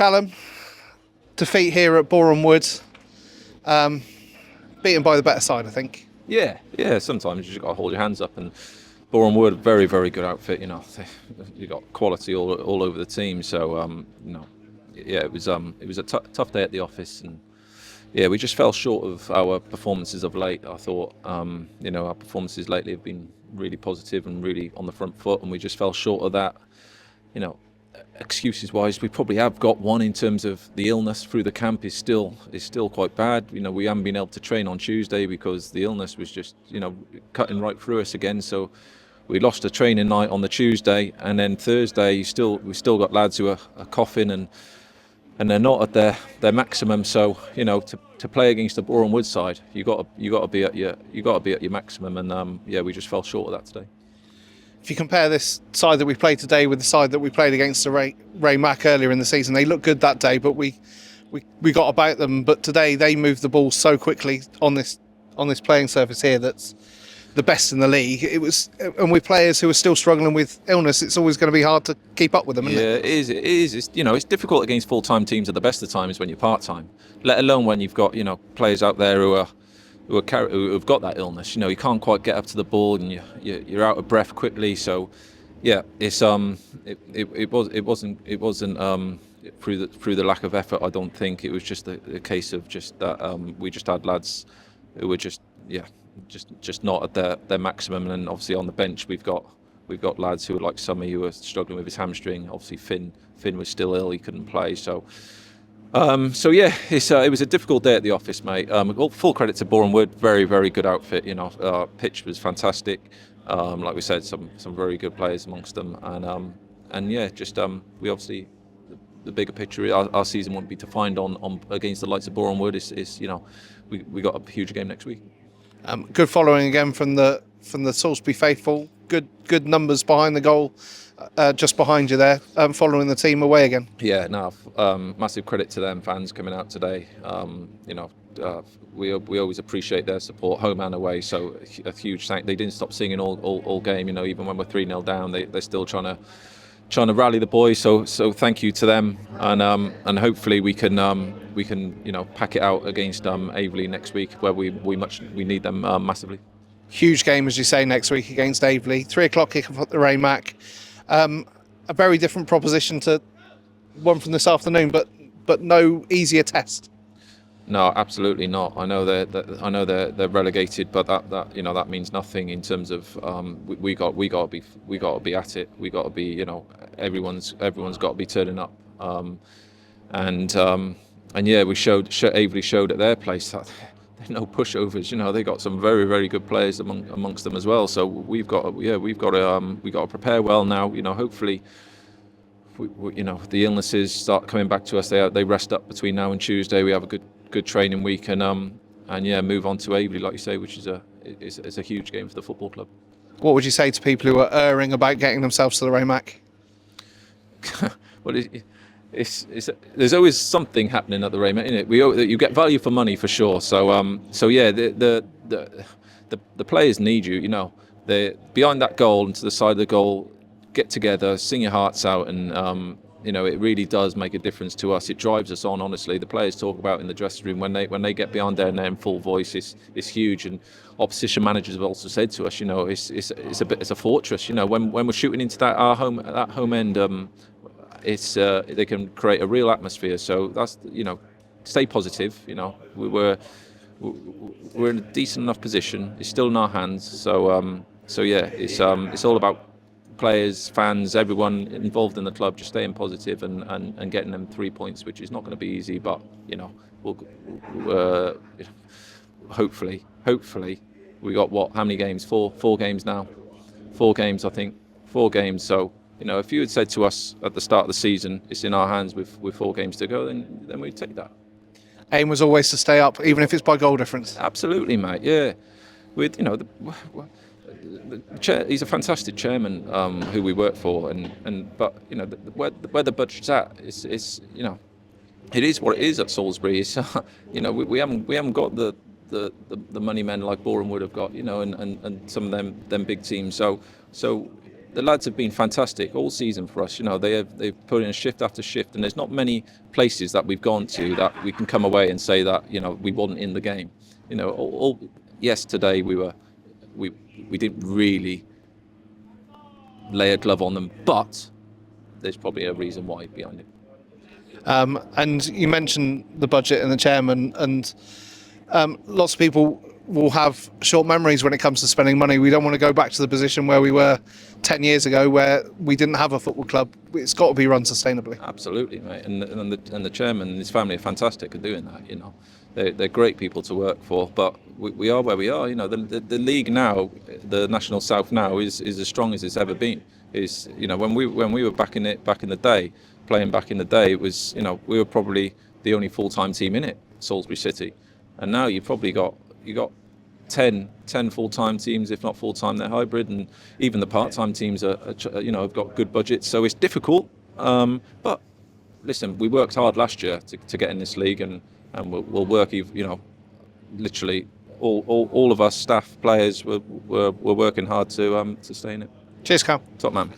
Callum, defeat here at Boreham Wood, beaten by the better side, I think. Yeah. Sometimes you just got to hold your hands up. And Boreham Wood, very, very good outfit. You got quality all over the team. So it was a tough day at the office, and we just fell short of our performances of late. I thought our performances lately have been really positive and really on the front foot, and we just fell short of that. Excuses wise, we probably have got one in terms of the illness through the camp is still quite bad. We haven't been able to train on Tuesday because the illness was just cutting right through us again. So we lost a training night on the Tuesday, and then Thursday we still got lads who are coughing and they're not at their maximum. So to play against the Boreham Wood side, you got to be at your maximum, and we just fell short of that today. If you compare this side that we played today with the side that we played against the Ray Mack earlier in the season, they looked good that day, but we got about them. But today they moved the ball so quickly on this playing surface here that's the best in the league. And with players who are still struggling with illness, it's always going to be hard to keep up with them. Isn't it? It is. It's difficult against full-time teams at the best of times when you're part-time, let alone when you've got players out there who have got that illness. You can't quite get up to the ball, and you're out of breath quickly. So it's it wasn't through the lack of effort. I don't think it was just a case of just that we just had lads who were just not at their maximum. And obviously on the bench we've got lads who are like Summy, who are struggling with his hamstring. Obviously Finn was still ill, he couldn't play. So it was a difficult day at the office, mate. Full credit to Boreham Wood, very, very good outfit. Pitch was fantastic. Like we said, some very good players amongst them, we obviously the bigger picture. Our season won't be defined on against the likes of Boreham Wood. We got a huge game next week. Good following again from the Salisbury faithful. Good numbers behind the goal. Just behind you there, following the team away again. Yeah, massive credit to them fans coming out today. We always appreciate their support, home and away. So a huge thank. They didn't stop singing all game. Even when we're 3-0 down, they're still trying to rally the boys. So thank you to them, and hopefully we can pack it out against Aveley next week, where we need them massively. Huge game, as you say, next week against Aveley. 3:00 kick-off at the Ray Mack. A very different proposition to one from this afternoon, but no easier test. No, absolutely not. I know they're relegated, but that means nothing in terms of we got to be at it. We got to be everyone's got to be turning up, Aveley showed at their place that they're no pushovers. They got some very, very good players amongst them as well. So we've got to prepare well now. Hopefully, the illnesses start coming back to us. They rest up between now and Tuesday. We have a good training week, and move on to Aveley, like you say, which is a huge game for the football club. What would you say to people who are erring about getting themselves to the Ray Mack? Well, there's always something happening at the Ray Mack, isn't it? You get value for money for sure. So the players need you. They're behind that goal and to the side of the goal. Get together, sing your hearts out, and it really does make a difference to us. It drives us on. Honestly, the players talk about in the dressing room when they get behind there and they're in full voice. It's huge. And opposition managers have also said to us, it's a fortress. When we're shooting into that home end. They can create a real atmosphere. So that's stay positive. We're in a decent enough position. It's still in our hands. It's all about players, fans, everyone involved in the club just staying positive and getting them 3 points, which is not going to be easy. But we'll hopefully we got how many games? Four games now. 4 games, I think. 4 games. So. If you had said to us at the start of the season, it's in our hands with 4 games to go, then we'd take that. Aim was always to stay up, even if it's by goal difference. Absolutely, mate. Yeah, with he's a fantastic chairman who we work for, but where the budget's at, it's it is what it is at Salisbury. It's we haven't got the money men like Boreham Wood have got, and some of them big teams. So the lads have been fantastic all season for us. You know, they've put in shift after shift, and there's not many places that we've gone to that we can come away and say that, you know, we wasn't in the game. You know, yes, today we didn't really lay a glove on them, but there's probably a reason why behind it. And you mentioned the budget and the chairman, and lots of people will have short memories when it comes to spending money. We don't want to go back to the position where we were 10 years ago, where we didn't have a football club. It's got to be run sustainably. Absolutely, mate. And the chairman and his family are fantastic at doing that. You know, they're great people to work for. But we are where we are. You know, the league now, the National South now is as strong as it's ever been. Is, you know, when we were back in the day, playing back in the day, it was, you know, we were probably the only full-time team in it, Salisbury City, and now you got 10 full-time teams, if not full-time, they're hybrid, and even the part-time teams are you know, have got good budgets, so it's difficult. But listen, we worked hard last year to get in this league, and we'll work, you know, literally all of us staff, players, we're working hard to stay in it. Cheers, Cal. Top man.